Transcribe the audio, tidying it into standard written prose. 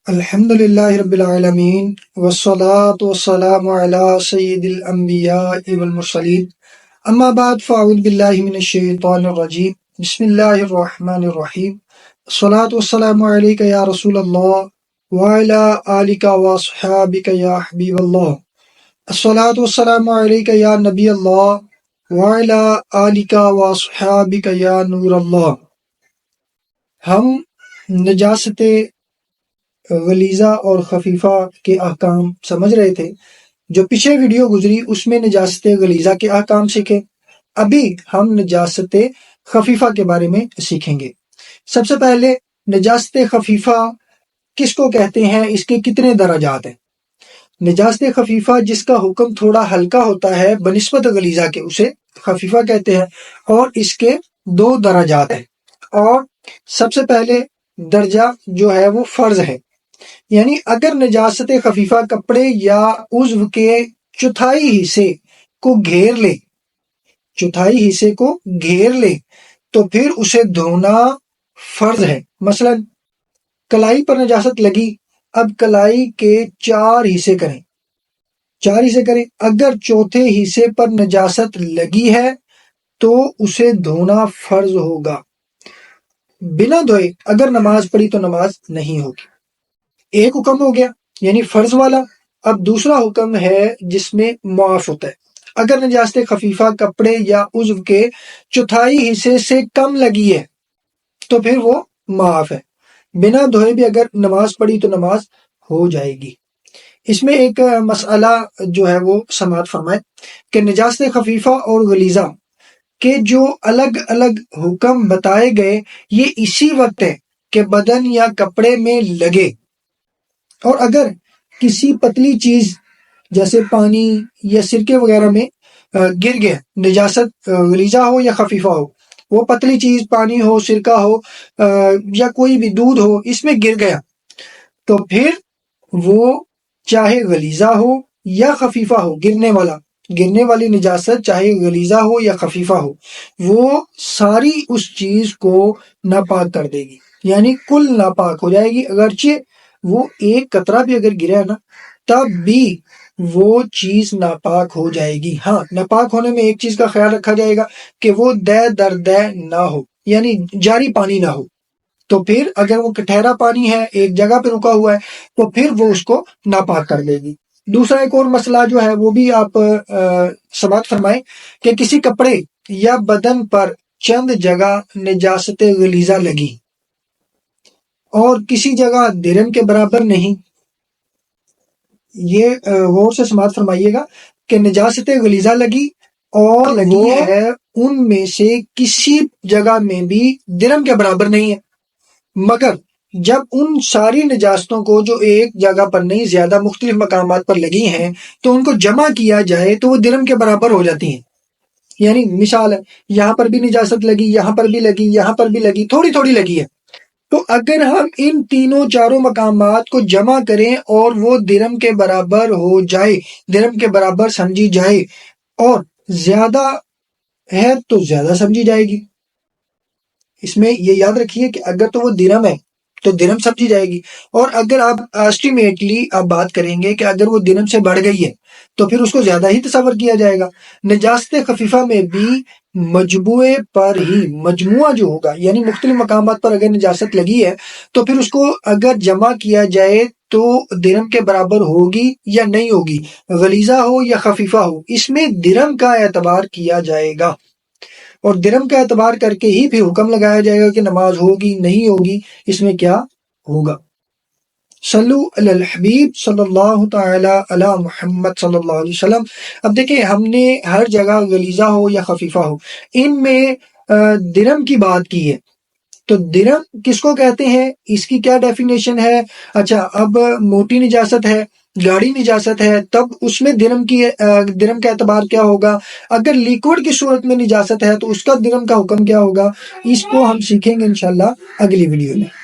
الحمد للہ رب العالمین والصلاة والسلام علی سید الانبیاء والمرسلین اما بعد فاعوذ باللہ من الشیطان الرجیم بسم اللہ الرحمن الرحیم الصلاة والسلام علیک یا رسول اللہ وعلی آلک واصحابک یا حبیب اللہ الصلاة والسلام علیک یا نبی اللہ وعلی آلک واصحابک یا نور اللہ۔ ہم نجاست غلیظہ اور خفیفہ کے احکام سمجھ رہے تھے۔ جو پیچھے ویڈیو گزری اس میں نجاست غلیظہ کے احکام سیکھے، ابھی ہم نجاست خفیفہ کے بارے میں سیکھیں گے۔ سب سے پہلے نجاست خفیفہ کس کو کہتے ہیں، اس کے کتنے درجات ہیں؟ نجاست خفیفہ جس کا حکم تھوڑا ہلکا ہوتا ہے بنسبت غلیظہ کے، اسے خفیفہ کہتے ہیں، اور اس کے 2 درجات ہیں۔ اور سب سے پہلے درجہ جو ہے وہ فرض ہے، یعنی اگر نجاست خفیفہ کپڑے یا عضو کے چوتھائی حصے کو گھیر لے تو پھر اسے دھونا فرض ہے۔ مثلا کلائی پر نجاست لگی، اب کلائی کے 4 حصے کریں۔ اگر چوتھے حصے پر نجاست لگی ہے تو اسے دھونا فرض ہوگا۔ بنا دھوئے اگر نماز پڑھی تو نماز نہیں ہوگی۔ ایک حکم ہو گیا یعنی فرض والا۔ اب دوسرا حکم ہے جس میں معاف ہوتا ہے۔ اگر نجاست خفیفہ کپڑے یا عضو کے چوتھائی حصے سے کم لگی ہے تو پھر وہ معاف ہے۔ بنا دھوئے بھی اگر نماز پڑھی تو نماز ہو جائے گی۔ اس میں ایک مسئلہ جو ہے وہ سماعت فرمائے کہ نجاست خفیفہ اور غلیظہ کے جو الگ الگ حکم بتائے گئے یہ اسی وقت ہے کہ بدن یا کپڑے میں لگے، اور اگر کسی پتلی چیز جیسے پانی یا سرکے وغیرہ میں گر گیا، نجاست غلیظہ ہو یا خفیفہ ہو، وہ پتلی چیز پانی ہو، سرکہ ہو یا کوئی بھی دودھ ہو، اس میں گر گیا تو پھر وہ چاہے غلیظہ ہو یا خفیفہ ہو، گرنے والی نجاست چاہے غلیظہ ہو یا خفیفہ ہو، وہ ساری اس چیز کو ناپاک کر دے گی، یعنی کل ناپاک ہو جائے گی۔ اگرچہ وہ ایک قطرہ بھی اگر گرا ہے نا تب بھی وہ چیز ناپاک ہو جائے گی۔ ہاں، ناپاک ہونے میں ایک چیز کا خیال رکھا جائے گا کہ وہ دے در دے نہ ہو، یعنی جاری پانی نہ ہو۔ تو پھر اگر وہ ٹھہرا پانی ہے، ایک جگہ پہ رکا ہوا ہے، تو پھر وہ اس کو ناپاک کر دے گی۔ دوسرا ایک اور مسئلہ جو ہے وہ بھی آپ سماعت فرمائیں کہ کسی کپڑے یا بدن پر چند جگہ نجاست غلیظہ لگی اور کسی جگہ درہم کے برابر نہیں۔ یہ غور سے سماعت فرمائیے گا کہ نجاست غلیظہ لگی اور لگی ہے ان میں سے کسی جگہ میں بھی درہم کے برابر نہیں ہے، مگر جب ان ساری نجاستوں کو جو ایک جگہ پر نہیں زیادہ مختلف مقامات پر لگی ہیں تو ان کو جمع کیا جائے تو وہ درہم کے برابر ہو جاتی ہیں۔ یعنی مثال ہے، یہاں پر بھی نجاست لگی، یہاں پر بھی لگی، یہاں پر بھی لگی، تھوڑی تھوڑی لگی ہے، تو اگر ہم ان چاروں مقامات کو جمع کریں اور وہ درہم کے برابر ہو جائے، درہم کے برابر سمجھی جائے، اور زیادہ ہے تو زیادہ سمجھی جائے گی۔ اس میں یہ یاد رکھیے کہ اگر تو وہ درہم ہے تو درہم سمجھی جائے گی، اور اگر آپ ایسٹیمیٹلی آپ بات کریں گے کہ اگر وہ درہم سے بڑھ گئی ہے تو پھر اس کو زیادہ ہی تصور کیا جائے گا۔ نجاست خفیفہ میں بھی مجموعے پر ہی، مجموعہ جو ہوگا یعنی مختلف مقامات پر اگر نجاست لگی ہے تو پھر اس کو اگر جمع کیا جائے تو درہم کے برابر ہوگی یا نہیں ہوگی، غلیظہ ہو یا خفیفہ ہو، اس میں درہم کا اعتبار کیا جائے گا، اور درہم کا اعتبار کر کے ہی پھر حکم لگایا جائے گا کہ نماز ہوگی نہیں ہوگی، اس میں کیا ہوگا۔ صلو علی الحبیب صلی اللہ تعالی علی محمد صلی اللہ علیہ وسلم۔ اب دیکھیں، ہم نے ہر جگہ غلیظہ ہو یا خفیفہ ہو ان میں درہم کی بات کی ہے، تو درہم کس کو کہتے ہیں، اس کی کیا ڈیفینیشن ہے؟ اچھا، اب موٹی نجاست ہے، گاڑی نجاست ہے، تب اس میں درہم کا اعتبار کیا ہوگا؟ اگر لیکوڈ کی صورت میں نجاست ہے تو اس کا درہم کا حکم کیا ہوگا؟ اس کو ہم سیکھیں گے انشاءاللہ اگلی ویڈیو میں۔